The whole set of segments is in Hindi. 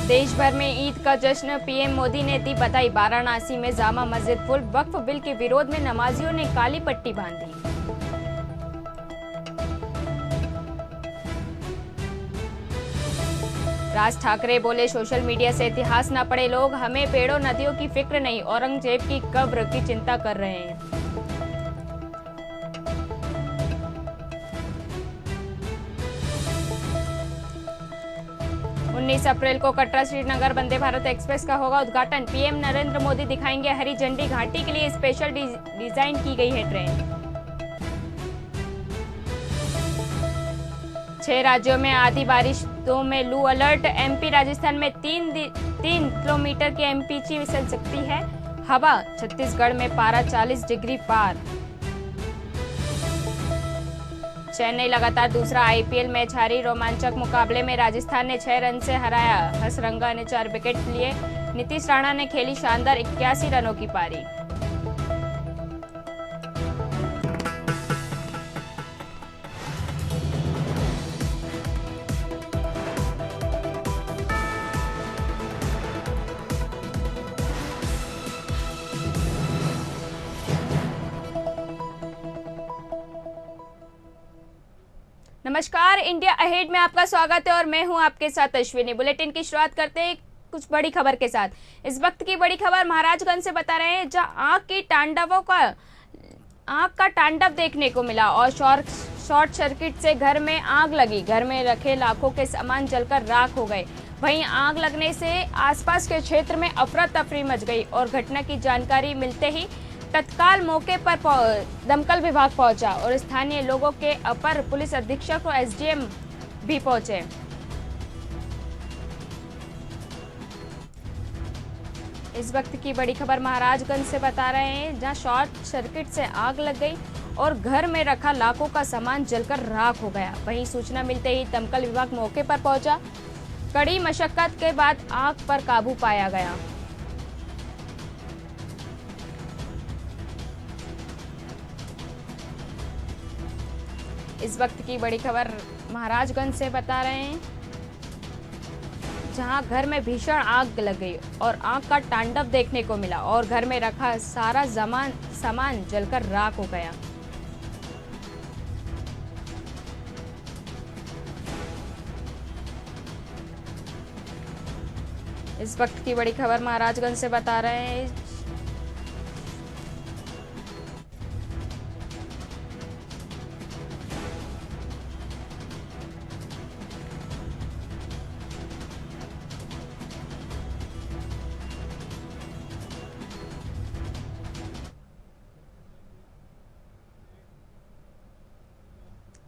देश भर में ईद का जश्न, पीएम मोदी ने दी बधाई। वाराणसी में जामा मस्जिद फुल, वक्फ बिल के विरोध में नमाजियों ने काली पट्टी बांधी। राज ठाकरे बोले, सोशल मीडिया से इतिहास न पढ़े लोग, हमें पेड़ों नदियों की फिक्र नहीं, औरंगजेब की कब्र की चिंता कर रहे हैं। उन्नीस अप्रैल को कटरा श्रीनगर वंदे भारत एक्सप्रेस का होगा उद्घाटन। पीएम नरेंद्र मोदी दिखाएंगे हरी झंडी। घाटी के लिए स्पेशल डिजाइन की गई है ट्रेन। 6 राज्यों में आधी बारिशों में लू अलर्ट। एमपी राजस्थान में 3 किलोमीटर की एमपीची चल सकती है हवा। छत्तीसगढ़ में पारा 40 डिग्री पार। चेन्नई लगातार दूसरा आईपीएल मैच हारी। रोमांचक मुकाबले में राजस्थान ने 6 रन से हराया। हसरंगा ने 4 विकेट लिए। नीतीश राणा ने खेली शानदार 81 रनों की पारी। नमस्कार, इंडिया अहेड में आपका स्वागत है और मैं हूं आपके साथ अश्विनी। बुलेटिन की शुरुआत करते हैं कुछ बड़ी खबर के साथ। इस वक्त की बड़ी खबर महाराजगंज से बता रहे हैं, जहां आग का तांडव देखने को मिला और शॉर्ट सर्किट से घर में आग लगी। घर में रखे लाखों के सामान जलकर राख हो गए। वहीं आग लगने से आसपास के क्षेत्र में अफरा तफरी मच गई और घटना की जानकारी मिलते ही तत्काल मौके पर दमकल विभाग पहुंचा और स्थानीय लोगों के अपर पुलिस अधीक्षक और एसडीएम भी पहुंचे। इस वक्त की बड़ी खबर महाराजगंज से बता रहे हैं, जहां शॉर्ट सर्किट से आग लग गई और घर में रखा लाखों का सामान जलकर राख हो गया। वहीं सूचना मिलते ही दमकल विभाग मौके पर पहुंचा। कड़ी मशक्कत के बाद आग पर काबू पाया गया। इस वक्त की बड़ी खबर महाराजगंज से बता रहे हैं, जहां घर में भीषण आग लग गई और आग का तांडव देखने को मिला और घर में रखा सारा सामान जलकर राख हो गया। इस वक्त की बड़ी खबर महाराजगंज से बता रहे हैं,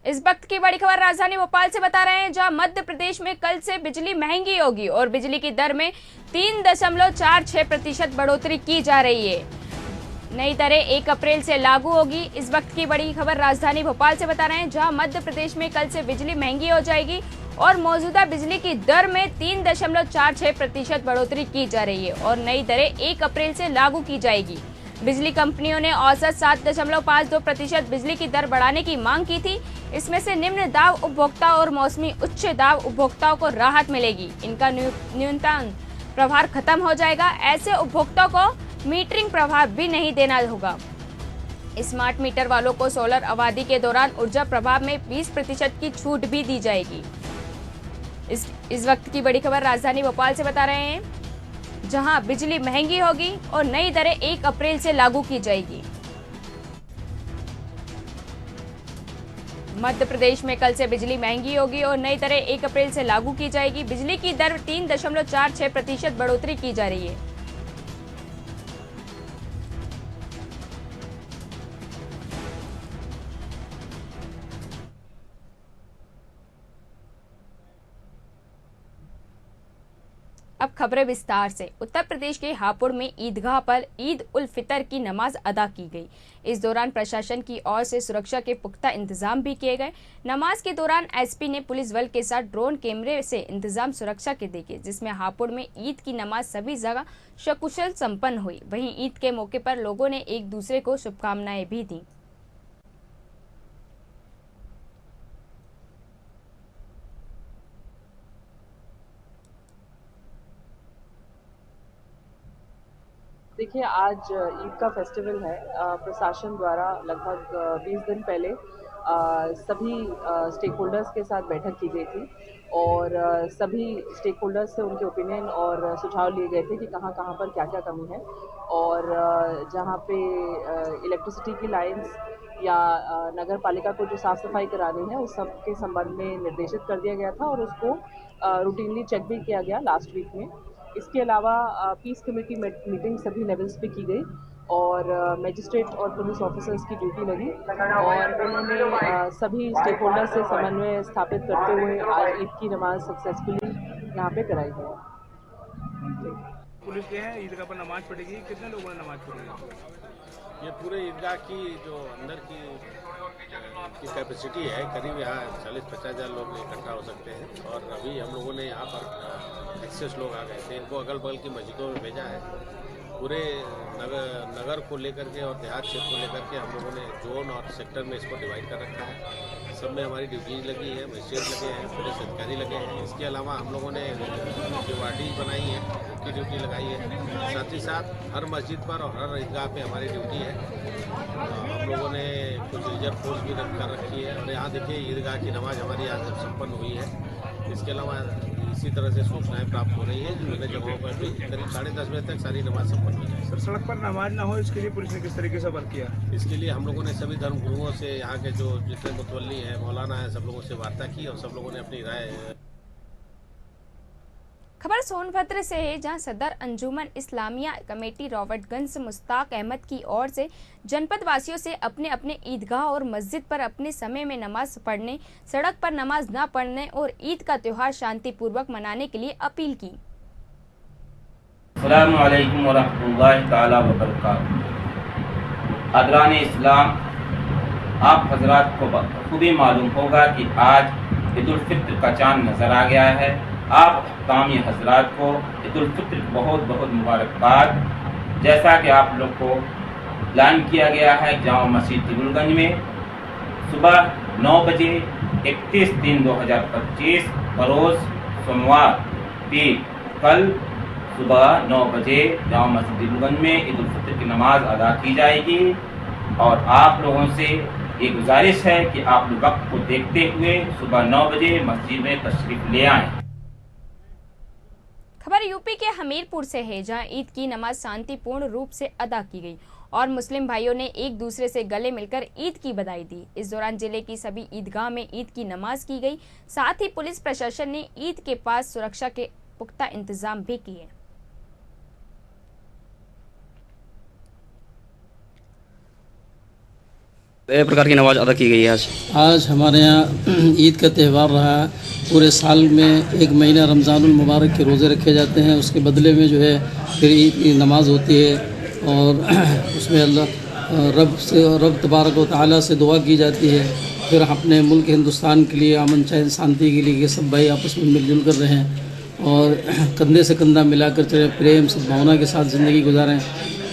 इस वक्त की बड़ी खबर राजधानी भोपाल से बता रहे हैं, जहां मध्य प्रदेश में कल से बिजली महंगी होगी और बिजली की दर में 3.46% बढ़ोतरी की जा रही है। नई दरें 1 अप्रैल से लागू होगी। इस वक्त की बड़ी खबर राजधानी भोपाल से बता रहे हैं, जहां मध्य प्रदेश में कल से बिजली महंगी हो जाएगी और मौजूदा बिजली की दर में 3.46% बढ़ोतरी की जा रही है और नई दरें 1 अप्रैल से लागू की जाएगी। बिजली कंपनियों ने औसत 7.52% बिजली की दर बढ़ाने की मांग की थी। इसमें से निम्न दाब उपभोक्ता और मौसमी उच्च दाब उपभोक्ताओं को राहत मिलेगी। इनका न्यूनतम प्रभार खत्म हो जाएगा। ऐसे उपभोक्ताओं को मीटरिंग प्रभार भी नहीं देना होगा। स्मार्ट मीटर वालों को सोलर अवधि के दौरान ऊर्जा प्रभाव में 20% की छूट भी दी जाएगी। इस वक्त की बड़ी खबर राजधानी भोपाल से बता रहे हैं, जहां बिजली महंगी होगी और नई दरें 1 अप्रैल से लागू की जाएगी। मध्य प्रदेश में कल से बिजली महंगी होगी और नई दरें 1 अप्रैल से लागू की जाएगी। बिजली की दर 3.46% बढ़ोतरी की जा रही है। अब खबरें विस्तार से। उत्तर प्रदेश के हापुड़ में ईदगाह पर ईद उल फितर की नमाज अदा की गई। इस दौरान प्रशासन की ओर से सुरक्षा के पुख्ता इंतजाम भी किए गए। नमाज के दौरान एसपी ने पुलिस बल के साथ ड्रोन कैमरे से इंतजाम सुरक्षा के देखे, जिसमें हापुड़ में ईद की नमाज सभी जगह सकुशल संपन्न हुई। वहीं ईद के मौके पर लोगों ने एक दूसरे को शुभकामनाएं भी दी। देखिए, आज ईद का फेस्टिवल है। प्रशासन द्वारा लगभग 20 दिन पहले सभी स्टेक होल्डर्स के साथ बैठक की गई थी और सभी स्टेक होल्डर्स से उनके ओपिनियन और सुझाव लिए गए थे कि कहाँ-कहाँ पर क्या-क्या कमी है और जहाँ पे इलेक्ट्रिसिटी की लाइन्स या नगर पालिका को जो साफ़-सफाई करानी है, उस सब के संबंध में निर्देशित कर दिया गया था और उसको रूटीनली चेक भी किया गया लास्ट वीक में। इसके अलावा पीस कमेटी मीटिंग सभी लेवल्स पे की गई और मजिस्ट्रेट और पुलिस ऑफिसर्स की ड्यूटी लगी और उन्होंने सभी स्टेक होल्डर्स से समन्वय स्थापित करते हुए आज ईद की नमाज सक्सेसफुली यहाँ पे कराई गई। पुलिस के हैं ईदगाह पर नमाज पढ़ेगी, कितने लोगों ने नमाज पढ़ी? ये पूरे ईदगाह की जो अंदर की कैपेसिटी है करीब यहाँ 40-50 हज़ार लोग इकट्ठा हो सकते हैं और अभी हम लोगों ने यहाँ पर एक्सेस लोग आ गए थे, इनको अगल बगल की मस्जिदों में भेजा है। पूरे नगर को लेकर के और देहात क्षेत्र को लेकर के हम लोगों ने जोन और सेक्टर में इसको डिवाइड कर रखा है। सब में हमारी ड्यूटीज लगी है, मजिस्ट्रेट लगे हैं, पुलिस अधिकारी लगे हैं। इसके अलावा हम लोगों ने जो वार्डी बनाई है उनकी ड्यूटी लगाई है। साथ ही साथ हर मस्जिद पर और हर ईदगाह पे हमारी ड्यूटी है। हम लोगों ने कुछ रिजर्व फोर्स भी कर रखी है और यहाँ देखिए ईदगाह की नमाज हमारी आज संपन्न हुई है। इसके अलावा इसी तरह से सूचनाएं प्राप्त हो रही है विभिन्न जगहों पर भी करीब 10:30 बजे तक सारी नमाज संपन्न हो जाए। सर, सड़क पर नमाज ना हो इसके लिए पुलिस ने किस तरीके से वर्क किया? इसके लिए हम लोगों ने सभी धर्म गुरुओं से, यहाँ के जो जितने मुतवल्ली हैं, मौलाना हैं, सब लोगों से वार्ता की और सब लोगों ने अपनी राय। खबर सोनभद्र से है, जहां सदर अंजुमन इस्लामिया कमेटी रॉबर्टगंज से मुश्ताक अहमद की ओर से जनपद वासियों से अपने अपने ईदगाह और मस्जिद पर अपने समय में नमाज पढ़ने, सड़क पर नमाज न पढ़ने और ईद का त्योहार शांतिपूर्वक मनाने के लिए अपील की। अस्सलामु अलैकुम वरहमतुल्लाहि ताला वबरकातुहू। अदरान इस्लाम, आप हजरात को खूबी मालूम होगा कि आज ईद उल फित्र का चांद नज़र आ गया है। आप तमाम हजरात को ईद उल फित्र बहुत बहुत मुबारकबाद। जैसा कि आप लोग को प्लान किया गया है जामा मस्जिद तिगुलगंज में सुबह 9 बजे 31/3/2025 बरोज़ सोमवार पीर कल सुबह 9 बजे जामा मस्जिद तिगुलगंज में ईद उल फित्र की नमाज अदा की जाएगी और आप लोगों से ये गुजारिश है कि आप लोग वक्त को देखते हुए सुबह 9 बजे मस्जिद में तशरीफ ले आएं। खबर यूपी के हमीरपुर से है, जहां ईद की नमाज शांतिपूर्ण रूप से अदा की गई और मुस्लिम भाइयों ने एक दूसरे से गले मिलकर ईद की बधाई दी। इस दौरान जिले की सभी ईदगाह में ईद की नमाज की गई। साथ ही पुलिस प्रशासन ने ईद के पास सुरक्षा के पुख्ता इंतजाम भी किए। प्रकार की नमाज अदा की गई है आज हमारे यहाँ ईद का त्यौहार रहा। पूरे साल में एक महीना रमज़ानुल मुबारक के रोज़े रखे जाते हैं, उसके बदले में जो है फिर ईद की नमाज होती है और उसमें अल्लाह रब तबारक व तआला से दुआ की जाती है। फिर अपने मुल्क हिंदुस्तान के लिए अमन चैन शांति के लिए सब भाई आपस में मिलजुल कर रहे हैं और कंधे से कंधा मिलाकर चले, प्रेम सद्भावना के साथ ज़िंदगी गुजारें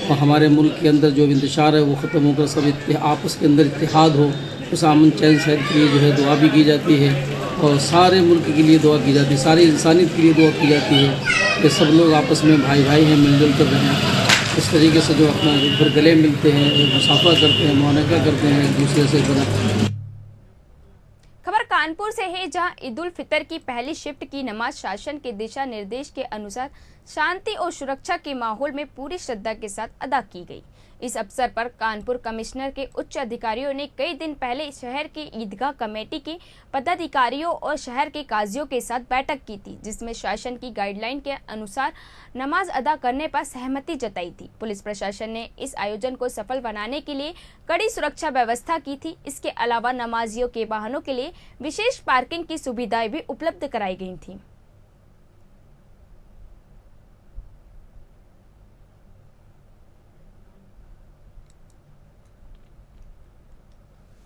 और हमारे मुल्क के अंदर जो इंतशार है वो ख़त्म होकर सब आपस के अंदर इत्तेहाद हो। उस अमन चैन शहर के लिए जो है दुआ भी की जाती है और सारे मुल्क के लिए दुआ की जाती है, सारी इंसानियत के लिए दुआ की जाती है कि सब लोग आपस में भाई भाई हैं, मिलजुल कर रहे हैं। इस तरीके से जो अपना फिर गले मिलते हैं, मुसाफा करते हैं, मुआनका करते हैं एक दूसरे से बना। खबर कानपुर से है, जहां ईद उल फितर की पहली शिफ्ट की नमाज शासन के दिशा निर्देश के अनुसार शांति और सुरक्षा के माहौल में पूरी श्रद्धा के साथ अदा की गई। इस अवसर पर कानपुर कमिश्नर के उच्च अधिकारियों ने कई दिन पहले शहर के ईदगाह कमेटी के पदाधिकारियों और शहर के काजियों के साथ बैठक की थी, जिसमें शासन की गाइडलाइन के अनुसार नमाज अदा करने पर सहमति जताई थी। पुलिस प्रशासन ने इस आयोजन को सफल बनाने के लिए कड़ी सुरक्षा व्यवस्था की थी। इसके अलावा नमाजियों के वाहनों के लिए विशेष पार्किंग की सुविधाएं भी उपलब्ध कराई गई थी।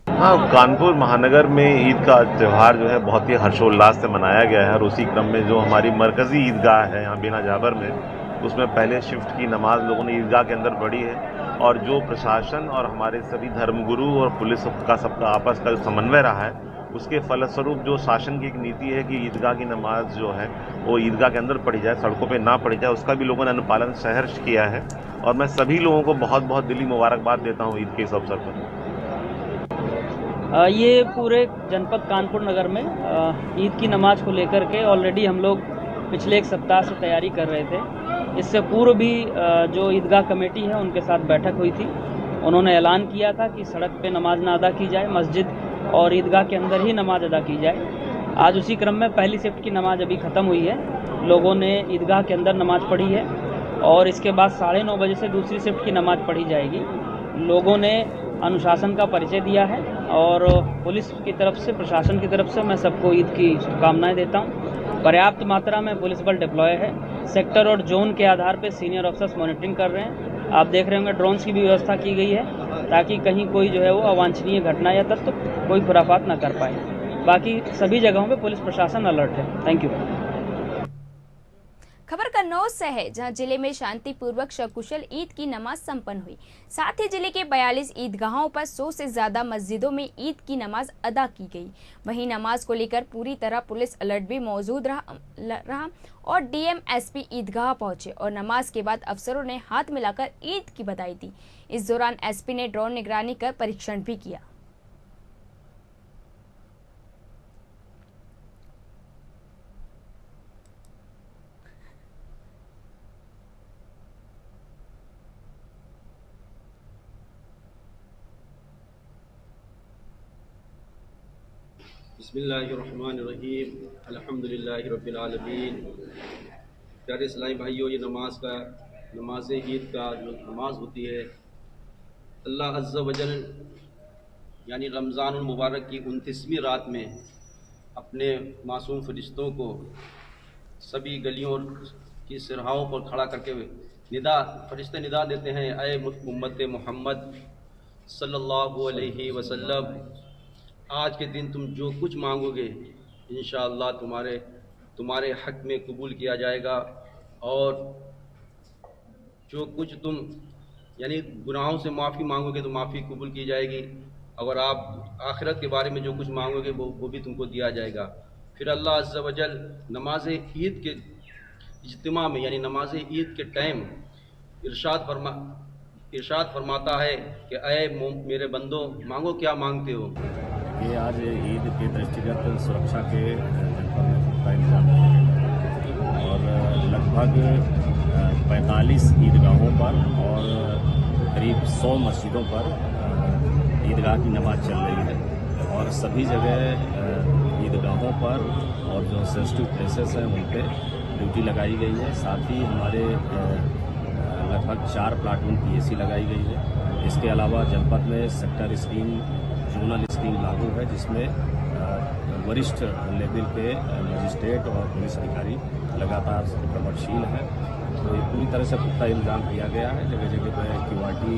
हाँ, कानपुर महानगर में ईद का त्यौहार जो है बहुत ही हर्षोल्लास से मनाया गया है और उसी क्रम में जो हमारी मरकजी ईदगाह है यहाँ बिना जाबर में, उसमें पहले शिफ्ट की नमाज लोगों ने ईदगाह के अंदर पढ़ी है और जो प्रशासन और हमारे सभी धर्मगुरु और पुलिस का सबका आपस का जो समन्वय रहा है उसके फलस्वरूप जो शासन की एक नीति है कि ईदगाह की नमाज जो है वो ईदगाह के अंदर पढ़ी जाए, सड़कों पे ना पढ़ी जाए, उसका भी लोगों ने अनुपालन सहर्ष किया है। और मैं सभी लोगों को बहुत बहुत दिली मुबारकबाद देता हूँ ईद के इस अवसर पर। ये पूरे जनपद कानपुर नगर में ईद की नमाज को लेकर के ऑलरेडी हम लोग पिछले एक सप्ताह से तैयारी कर रहे थे। इससे पूर्व भी जो ईदगाह कमेटी है उनके साथ बैठक हुई थी। उन्होंने ऐलान किया था कि सड़क पे नमाज ना अदा की जाए, मस्जिद और ईदगाह के अंदर ही नमाज अदा की जाए। आज उसी क्रम में पहली शिफ्ट की नमाज अभी ख़त्म हुई है। लोगों ने ईदगाह के अंदर नमाज पढ़ी है और इसके बाद 9:30 बजे से दूसरी शिफ्ट की नमाज पढ़ी जाएगी। लोगों ने अनुशासन का परिचय दिया है और पुलिस की तरफ से, प्रशासन की तरफ से मैं सबको ईद की शुभकामनाएं देता हूं। पर्याप्त मात्रा में पुलिस बल डिप्लॉय है। सेक्टर और जोन के आधार पर सीनियर ऑफिसर्स मॉनिटरिंग कर रहे हैं। आप देख रहे होंगे ड्रोन्स की भी व्यवस्था की गई है ताकि कहीं कोई जो है वो अवांछनीय घटना या तत्व कोई खुराफात ना कर पाए। बाकी सभी जगहों पे पुलिस प्रशासन अलर्ट है। Thank you. खबर कन्नौज से है, जहां जिले में शांतिपूर्वक सकुशल ईद की नमाज संपन्न हुई। साथ ही जिले के 42 ईदगाहों पर 100 से ज्यादा मस्जिदों में ईद की नमाज अदा की गई। वहीं नमाज को लेकर पूरी तरह पुलिस अलर्ट भी मौजूद रहा और डीएम एसपी ईदगाह पहुंचे और नमाज के बाद अफसरों ने हाथ मिलाकर ईद की बधाई दी। इस दौरान एसपी ने ड्रोन निगरानी कर परीक्षण भी किया। बिस्मिल्लाहिर्रहमानिर्रहीम, अल्हम्दुलिल्लाहि रब्बिल आलमीन। प्यारे इस्लामी भाइयों, ये नमाज ईद का जो नमाज होती है, अल्लाह अज़्ज़ा वजल यानी रमज़ानुल मुबारक की 29वीं रात में अपने मासूम फरिश्तों को सभी गलियों की सिरहाओं पर खड़ा करके फरिश्ते निदा देते हैं, ऐ उम्मत मोहम्मद सल्लल्लाहु अलैहि वसल्लम, आज के दिन तुम जो कुछ मांगोगे इंशाअल्लाह तुम्हारे हक़ में कबूल किया जाएगा। और जो कुछ तुम यानी गुनाहों से माफ़ी मांगोगे तो माफ़ी कबूल की जाएगी। अगर आप आखिरत के बारे में जो कुछ मांगोगे वो भी तुमको दिया जाएगा। फिर अल्लाह अज़्ज़ा वजल नमाज ईद के इज्तिमा में यानी नमाज ईद के टाइम इरशाद फरमाता है कि ऐ मेरे बंदो, मांगो क्या मांगते हो। ये आज ईद के दृष्टिगत सुरक्षा के जनपद में पुख्ता इंतजाम किए गए और लगभग 45 ईदगाहों पर और करीब 100 मस्जिदों पर ईदगाह की नमाज चल रही है और सभी जगह ईदगाहों पर और जो सेंसिटिव प्लेसेस हैं उन पर ड्यूटी लगाई गई है। साथ ही हमारे लगभग 4 प्लाटून पीएसी लगाई गई है। इसके अलावा जनपद में सेक्टर स्कीम, जोनल स्कीम लागू है, जिसमें वरिष्ठ लेवल पे मजिस्ट्रेट और पुलिस अधिकारी लगातार प्रगतिशील हैं। तो ये पूरी तरह से पुख्ता इंतजाम किया गया है। जगह जगह पर क्यूआरटी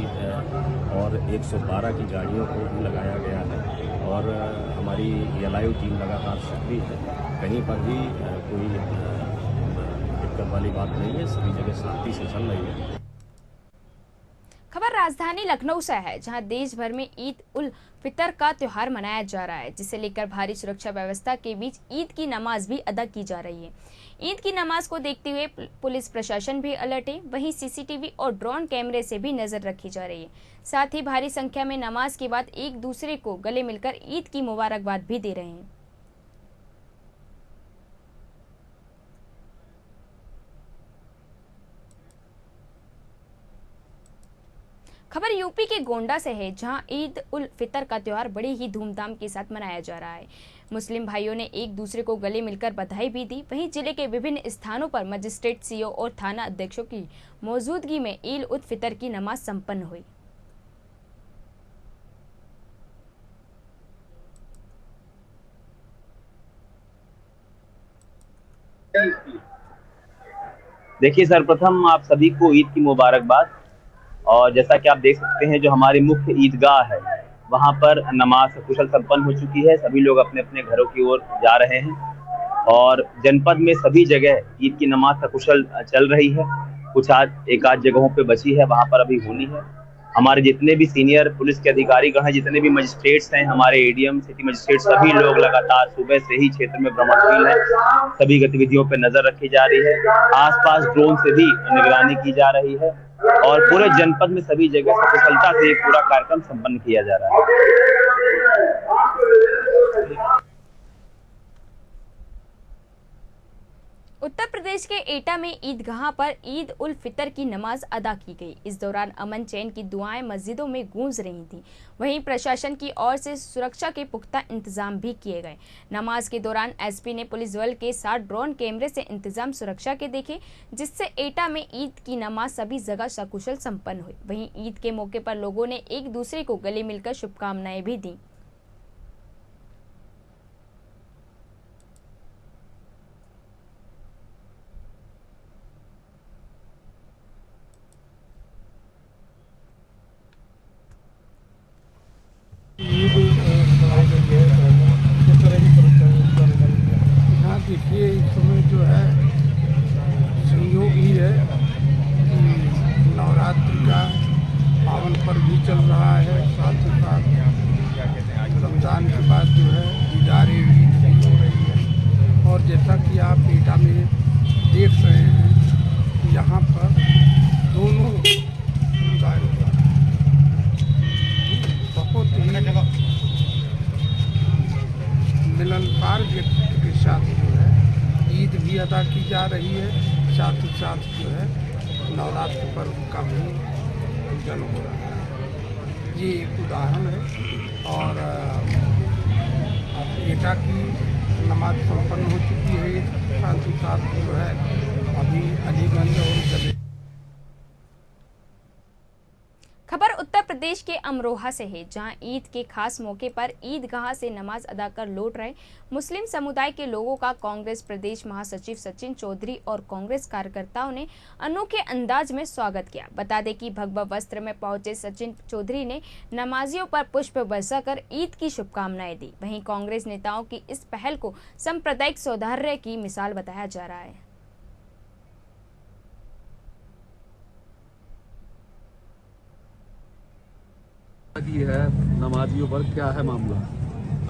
और 112 की गाड़ियों को भी लगाया गया है और हमारी एलायू टीम लगातार सक्रिय है। कहीं पर भी कोई दिक्कत वाली बात नहीं है, सभी जगह शांति से चल रही है। खबर राजधानी लखनऊ से है, जहां देश भर में ईद उल फितर का त्योहार मनाया जा रहा है, जिसे लेकर भारी सुरक्षा व्यवस्था के बीच ईद की नमाज भी अदा की जा रही है। ईद की नमाज को देखते हुए पुलिस प्रशासन भी अलर्ट है। वहीं सीसीटीवी और ड्रोन कैमरे से भी नजर रखी जा रही है। साथ ही भारी संख्या में नमाज के बाद एक दूसरे को गले मिलकर ईद की मुबारकबाद भी दे रहे हैं। खबर यूपी के गोंडा से है, जहां ईद उल फितर का त्योहार बड़े ही धूमधाम के साथ मनाया जा रहा है। मुस्लिम भाइयों ने एक दूसरे को गले मिलकर बधाई भी दी। वहीं जिले के विभिन्न स्थानों पर मजिस्ट्रेट, सीओ और थाना अध्यक्षों की मौजूदगी में ईद उल फितर की नमाज संपन्न हुई। देखिए, सर्वप्रथम आप सभी को ईद की मुबारकबाद। और जैसा कि आप देख सकते हैं, जो हमारी मुख्य ईदगाह है वहां पर नमाज कुशल संपन्न हो चुकी है। सभी लोग अपने अपने घरों की ओर जा रहे हैं और जनपद में सभी जगह ईद की नमाज कुशल चल रही है। कुछ आज एक आध जगहों पे बची है, वहां पर अभी होनी है। हमारे जितने भी सीनियर पुलिस के अधिकारी हैं, जितने भी मजिस्ट्रेट्स हैं, हमारे एडीएम, सिटी मजिस्ट्रेट, सभी लोग लगातार सुबह से ही क्षेत्र में भ्रमणशील हैं। सभी गतिविधियों पर नजर रखी जा रही है। आसपास ड्रोन से भी निगरानी की जा रही है और पूरे जनपद में सभी जगह सकुशलता से पूरा कार्यक्रम संपन्न किया जा रहा है। उत्तर प्रदेश के एटा में ईदगाह पर ईद उल फितर की नमाज अदा की गई। इस दौरान अमन चैन की दुआएं मस्जिदों में गूंज रही थीं। वहीं प्रशासन की ओर से सुरक्षा के पुख्ता इंतजाम भी किए गए। नमाज के दौरान एसपी ने पुलिस बल के साथ ड्रोन कैमरे से इंतजाम सुरक्षा के देखे, जिससे एटा में ईद की नमाज सभी जगह सकुशल संपन्न हुई। वहीं ईद के मौके पर लोगों ने एक दूसरे को गले मिलकर शुभकामनाएं भी दी। यहाँ देखिए इस समय जो है संयोग ही है कि नवरात्रि का पावन पर्व भी चल रहा है, साथ ही साथ रमज़ान के बाद जो है दीदार ईद भी हो रही है। और जैसा कि आप एटा में देख रहे हैं कि यहाँ पर दोनों समुदायों का बहुत ही मिलनसार व्यक्ति के साथ जो है ईद भी अदा की जा रही है, साथ ही साथ जो है नवरात्र पर्व का भी पूजन हो रहा है। ये एक उदाहरण है। और एटा की नमाज संपन्न हो चुकी है, साथ ही साथ जो है अभी अलीगंज और जले। खबर उत्तर प्रदेश के अमरोहा से है, जहां ईद के खास मौके पर ईदगाह से नमाज अदा कर लौट रहे मुस्लिम समुदाय के लोगों का कांग्रेस प्रदेश महासचिव सचिन चौधरी और कांग्रेस कार्यकर्ताओं ने अनोखे अंदाज में स्वागत किया। बता दें कि भगवा वस्त्र में पहुंचे सचिन चौधरी ने नमाजियों पर पुष्प बरसाकर ईद की शुभकामनाएं दी। वहीं कांग्रेस नेताओं की इस पहल को सांप्रदायिक सौहार्द की मिसाल बताया जा रहा है। है नमाजियों पर क्या है मामला?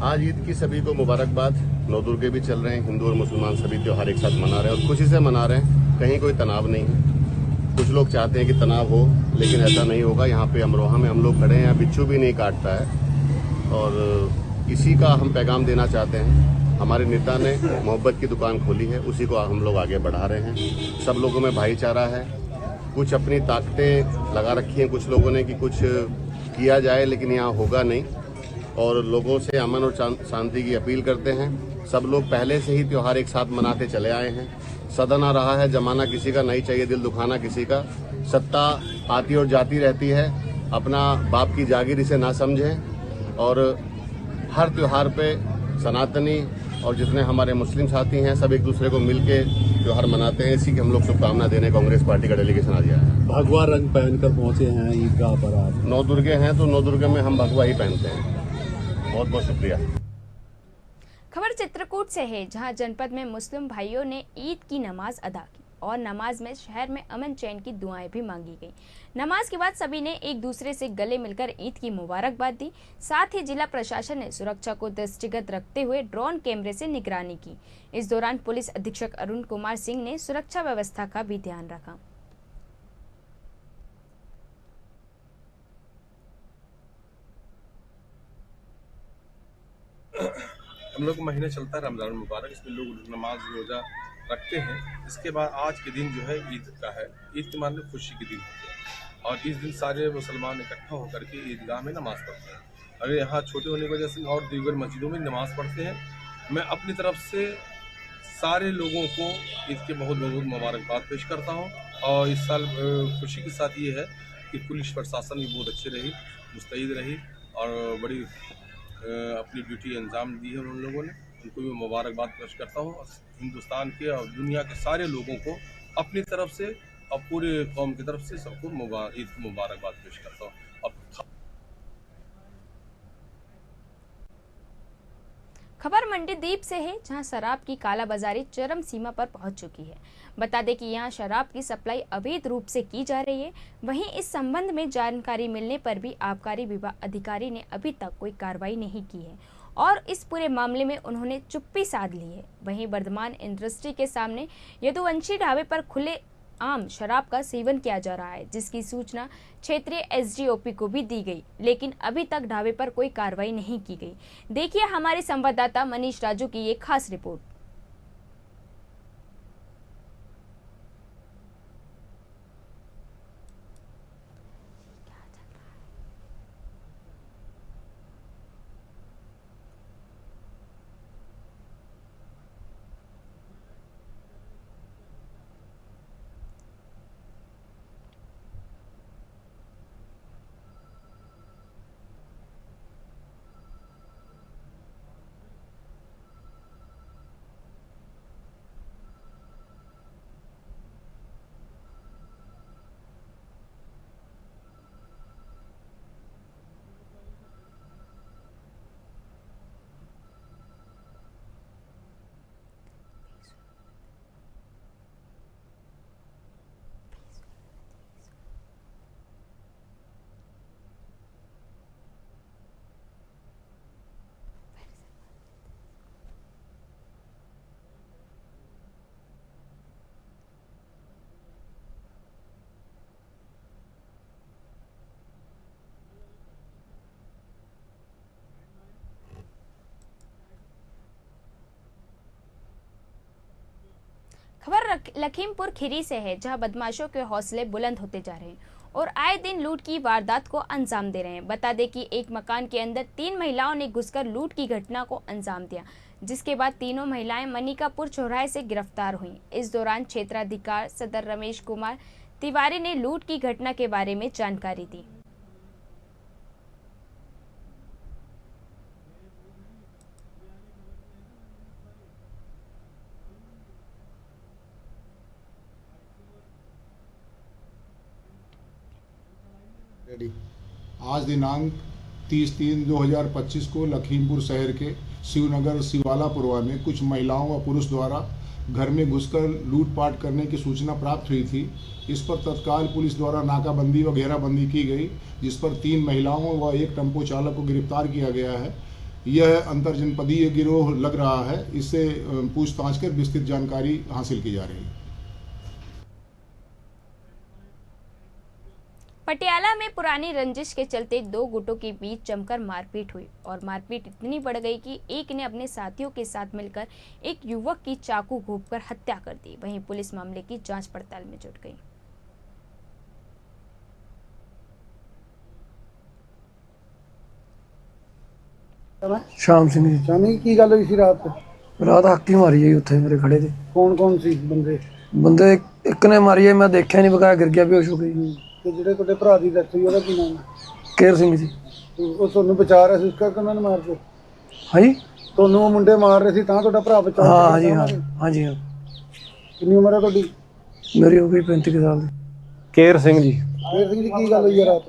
आज ईद की सभी को मुबारकबाद। नौ दुर्गे भी चल रहे हैं, हिंदू और मुसलमान सभी त्योहार एक साथ मना रहे हैं और खुशी से मना रहे हैं। कहीं कोई तनाव नहीं है। कुछ लोग चाहते हैं कि तनाव हो, लेकिन ऐसा नहीं होगा। यहाँ पे अमरोहा में हम लोग खड़े हैं, बिच्छू भी नहीं काटता है और इसी का हम पैगाम देना चाहते हैं। हमारे नेता ने मोहब्बत की दुकान खोली है, उसी को हम लोग आगे बढ़ा रहे हैं। सब लोगों में भाईचारा है। कुछ अपनी ताकतें लगा रखी हैं कुछ लोगों ने कि कुछ किया जाए, लेकिन यहाँ होगा नहीं। और लोगों से अमन और शांति की अपील करते हैं। सब लोग पहले से ही त्योहार एक साथ मनाते चले आए हैं। सदन आ रहा है, जमाना किसी का नहीं चाहिए दिल दुखाना किसी का। सत्ता आती और जाती रहती है, अपना बाप की जागीर इसे ना समझें। और हर त्योहार पे सनातनी और जितने हमारे मुस्लिम साथी हैं सब एक दूसरे को मिलके त्योहार मनाते हैं। इसी की हम लोग शुभकामना देने कांग्रेस पार्टी का डेलीगेशन आ गया है। भगवा रंग पहनकर पहुंचे हैं ईदगाह पर आप। नौ दुर्गे हैं तो नौ दुर्गे में हम भगवा ही पहनते हैं। बहुत बहुत शुक्रिया। खबर चित्रकूट से है, जहां जनपद में मुस्लिम भाइयों ने ईद की नमाज अदा की और नमाज में शहर में अमन चैन की दुआएं भी मांगी गई। नमाज के बाद सभी ने एक दूसरे से गले मिलकर ईद की मुबारकबाद दी। साथ ही जिला प्रशासन ने सुरक्षा को दृष्टिगत रखते हुए ड्रोन कैमरे से निगरानी की। इस दौरान पुलिस अधीक्षक अरुण कुमार सिंह ने सुरक्षा व्यवस्था का भी ध्यान रखा। हम लोग महीने चलता है रमजान मुबारक, इसमें लोग नमाज रोजा रखते हैं। इसके बाद आज के दिन जो है ईद का है। ईद के माने खुशी के दिन होते हैं और इस दिन सारे मुसलमान इकट्ठा होकर के ईदगाह में नमाज पढ़ते हैं। अगर यहाँ छोटे होने की वजह से और दीगर मस्जिदों में नमाज पढ़ते हैं। मैं अपनी तरफ से सारे लोगों को ईद के बहुत बहुत मुबारकबाद पेश करता हूँ। और इस साल खुशी के साथ ये है कि पुलिस प्रशासन भी बहुत अच्छी रही, मुस्तैद रही और बड़ी अपनी ड्यूटी अंजाम दी है उन लोगों ने। उनको भी मुबारकबाद पेश करता हूँ। हिंदुस्तान के और दुनिया के सारे लोगों को अपनी तरफ से और पूरे कौम की तरफ से सबको ईद की मुबारकबाद पेश करता हूँ। खबर मंडीदीप से है, जहां शराब की कालाबाजारी चरम सीमा पर पहुंच चुकी है। बता दें कि यहां शराब की सप्लाई अवैध रूप से की जा रही है। वहीं इस संबंध में जानकारी मिलने पर भी आबकारी विभाग अधिकारी ने अभी तक कोई कार्रवाई नहीं की है और इस पूरे मामले में उन्होंने चुप्पी साध ली है। वहीं वर्धमान इंडस्ट्री के सामने यदुवंशी ढाबे पर खुले आम शराब का सेवन किया जा रहा है, जिसकी सूचना क्षेत्रीय एसडीओपी को भी दी गई, लेकिन अभी तक ढाबे पर कोई कार्रवाई नहीं की गई। देखिए हमारे संवाददाता मनीष राजू की ये खास रिपोर्ट। खबर लखीमपुर खीरी से है, जहां बदमाशों के हौसले बुलंद होते जा रहे हैं और आए दिन लूट की वारदात को अंजाम दे रहे हैं। बता दें कि एक मकान के अंदर 3 महिलाओं ने घुसकर लूट की घटना को अंजाम दिया, जिसके बाद तीनों महिलाएं मनिकापुर चौराहे से गिरफ्तार हुईं। इस दौरान क्षेत्राधिकारी सदर रमेश कुमार तिवारी ने लूट की घटना के बारे में जानकारी दी। आज दिनांक 30/3/2025 को लखीमपुर शहर के शिवनगर शिवालापुरवा में कुछ महिलाओं व पुरुष द्वारा घर में घुसकर लूटपाट करने की सूचना प्राप्त हुई थी। इस पर तत्काल पुलिस द्वारा नाकाबंदी व घेराबंदी की गई, जिस पर 3 महिलाओं व एक टेम्पो चालक को गिरफ्तार किया गया है। यह अंतरजनपदीय गिरोह लग रहा है। इससे पूछताछ कर विस्तृत जानकारी हासिल की जा रही है। पटियाला में पुरानी रंजिश के चलते 2 गुटों के बीच जमकर मारपीट हुई और मारपीट इतनी बढ़ गई कि एक ने अपने साथियों के साथ मिलकर एक युवक की चाकू घोंपकर हत्या कर दी। वहीं पुलिस मामले की जांच पड़ताल में जुट गई। शाम सिंह जी। शामी की गल हुई सी रात हाकी मारी है उत्थे मेरे खड़े थे। कौन सी बंदे एक ने मारी है, मैं देखा नहीं, बकाया गिर गया, बेहोश हो गई। ਤੇ ਜਿਹੜੇ ਤੁਹਾਡੇ ਭਰਾ ਦੀ ਡੈਥ ਹੋਈ ਉਹਦਾ ਕੀ ਨਾਮ ਹੈ? ਕੇਰ ਸਿੰਘ ਜੀ। ਉਹ ਤੁਹਾਨੂੰ ਬਚਾ ਰਿਹਾ ਸੀ, ਇਸ ਕਰਕੇ ਉਹਨਾਂ ਨੇ ਮਾਰ ਕੇ? ਹਾਂਜੀ, ਤੁਹਾਨੂੰ ਉਹ ਮੁੰਡੇ ਮਾਰ ਰਹੇ ਸੀ ਤਾਂ ਤੁਹਾਡਾ ਭਰਾ ਬਚਾ? ਹਾਂ ਜੀ, ਹਾਂ ਹਾਂਜੀ। ਕਿੰਨੀ ਉਮਰ ਹੈ ਤੁਹਾਡੀ? ਮੇਰੀ ਹੋ ਗਈ 35 ਸਾਲ ਦੀ। ਕੇਰ ਸਿੰਘ ਜੀ। ਕੇਰ ਸਿੰਘ ਜੀ, ਕੀ ਗੱਲ ਹੋਈ ਹੈ ਰਾਤ?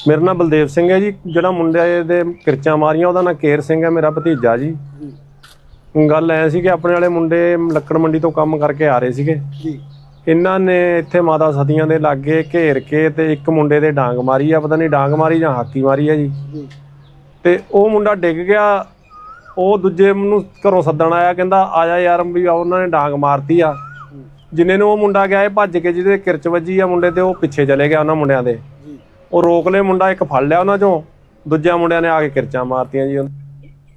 ਮੇਰਾ ਨਾਮ ਬਲਦੇਵ ਸਿੰਘ ਹੈ ਜੀ। ਜਿਹੜਾ ਮੁੰਡੇ ਦੇ ਕਿਰਚਾਂ ਮਾਰੀਆਂ ਉਹਦਾ ਨਾਮ ਕੇਰ ਸਿੰਘ ਹੈ, ਮੇਰਾ ਭਤੀਜਾ ਜੀ। ਗੱਲ ਐ ਸੀ ਕਿ ਆਪਣੇ ਵਾਲੇ ਮੁੰਡੇ ਲੱਕੜ ਮੰਡੀ ਤੋਂ ਕੰਮ ਕਰਕੇ ਆ ਰਹੇ ਸੀਗੇ ਜੀ। ਇਹਨਾਂ ਨੇ ਇੱਥੇ ਮਾਤਾ ਸਤੀਆਂ ਦੇ ਲਾਗੇ ਘੇਰ ਕੇ ਤੇ ਇੱਕ ਮੁੰਡੇ ਦੇ ਡਾਂਗ ਮਾਰੀ ਆ, ਪਤਾ ਨਹੀਂ ਡਾਂਗ ਮਾਰੀ ਜਾਂ ਹਾਕੀ ਮਾਰੀ ਆ ਜੀ। ਤੇ ਉਹ ਮੁੰਡਾ ਡਿੱਗ ਗਿਆ। ਉਹ ਦੂਜੇ ਨੂੰ ਘਰੋਂ ਸੱਦਣ ਆਇਆ, ਕਹਿੰਦਾ ਆ ਜਾ ਯਾਰ ਵੀ ਉਹਨਾਂ ਨੇ ਡਾਂਗ ਮਾਰਤੀ ਆ। ਜਿੰਨੇ ਨੂੰ ਉਹ ਮੁੰਡਾ ਗਿਆ ਇਹ ਭੱਜ ਕੇ, ਜਿਹਦੇ ਕਿਰਚ ਵੱਜੀ ਆ ਮੁੰਡੇ ਤੇ, ਉਹ ਪਿੱਛੇ ਚਲੇ ਗਿਆ ਉਹਨਾਂ ਮੁੰਡਿਆਂ ਦੇ। ਉਹ ਰੋਕ ਲਏ ਮੁੰਡਾ, ਇੱਕ ਫੜ ਲਿਆ ਉਹਨਾਂ ਚੋਂ, ਦੂਜਿਆਂ ਮੁੰਡਿਆਂ ਨੇ ਆ ਕੇ ਕਿਰਚਾਂ ਮਾਰਤੀਆਂ ਜੀ।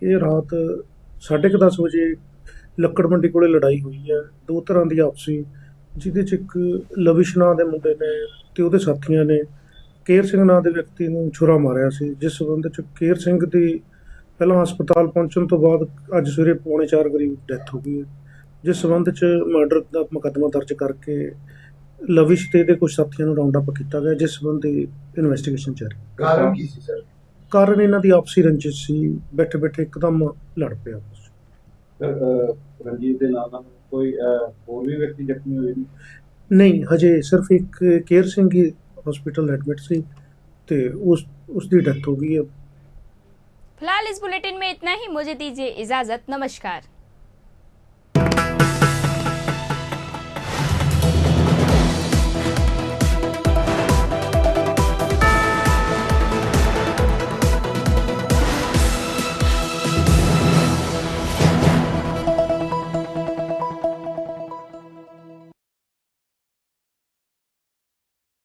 ਇਹ ਰਾਤ 10:30 ਵਜੇ ਲੱਕੜ ਮੰਡੀ ਕੋਲੇ ਲੜਾਈ ਹੋਈ ਹੈ 2 ਤਰ੍ਹਾਂ ਦੀ ਆਪਸੀ, ਜਿਹਦੇ 'ਚ ਇੱਕ ਲਵਿਸ਼ ਨਾਂ ਦੇ ਮੁੰਡੇ ਨੇ ਤੇ ਉਹਦੇ ਸਾਥੀਆਂ ਨੇ ਕੇਰ ਸਿੰਘ ਨਾਂ ਦੇ ਵਿਅਕਤੀ ਨੂੰ ਛੁਰਾ ਮਾਰਿਆ ਸੀ, ਜਿਸ ਸੰਬੰਧ 'ਚ ਕੇਰ ਸਿੰਘ ਦੀ ਪਹਿਲਾਂ ਹਸਪਤਾਲ ਪਹੁੰਚਣ ਤੋਂ ਬਾਅਦ ਅੱਜ ਸਵੇਰੇ 3:45 ਕਰੀਬ ਡੈਥ ਹੋ ਗਈ ਹੈ, ਜਿਸ ਸੰਬੰਧ 'ਚ ਮਰਡਰ ਦਾ ਮੁਕੱਦਮਾ ਦਰਜ ਕਰਕੇ ਲਵਿਸ਼ ਤੇ ਇਹਦੇ ਕੁਝ ਸਾਥੀਆਂ ਨੂੰ ਰਾਉਂਡ ਅਪ ਕੀਤਾ ਗਿਆ, ਜਿਸ ਸੰਬੰਧੀ ਇਨਵੈਸਟੀਗੇਸ਼ਨ ਚੱਲ ਰਹੀ ਹੈ। ਕਾਰਨ ਕੀ ਸੀ ਸਰ? ਕਾਰਨ ਇਹਨਾਂ ਦੀ ਆਪਸੀ ਰੰਜਿਸ਼ ਸੀ, ਬੈਠੇ ਬੈਠੇ ਇੱਕਦਮ ਲੜ ਪਿਆ ਆਪਸ 'ਚ। ਰਣਜੀਤ ਦੇ ਨਾਲ ਕੋਈ ਹੋਰ ਵੀ ਵਿਅਕਤੀ ਜ਼ਖਮੀ ਹੋਏ? ਨਹੀਂ, ਹਜੇ ਸਿਰਫ ਇੱਕ ਕੇਰ ਸਿੰਘ ਹੀ ਹਸਪੀਟਲ ਐਡਮਿਟ ਸੀ ਤੇ ਉਸ ਦੀ ਡੈਥ ਹੋ ਗਈ ਹੈ। फिलहाल इस बुलेटिन में इतना ही। मुझे दीजिए इजाजत। नमस्कार।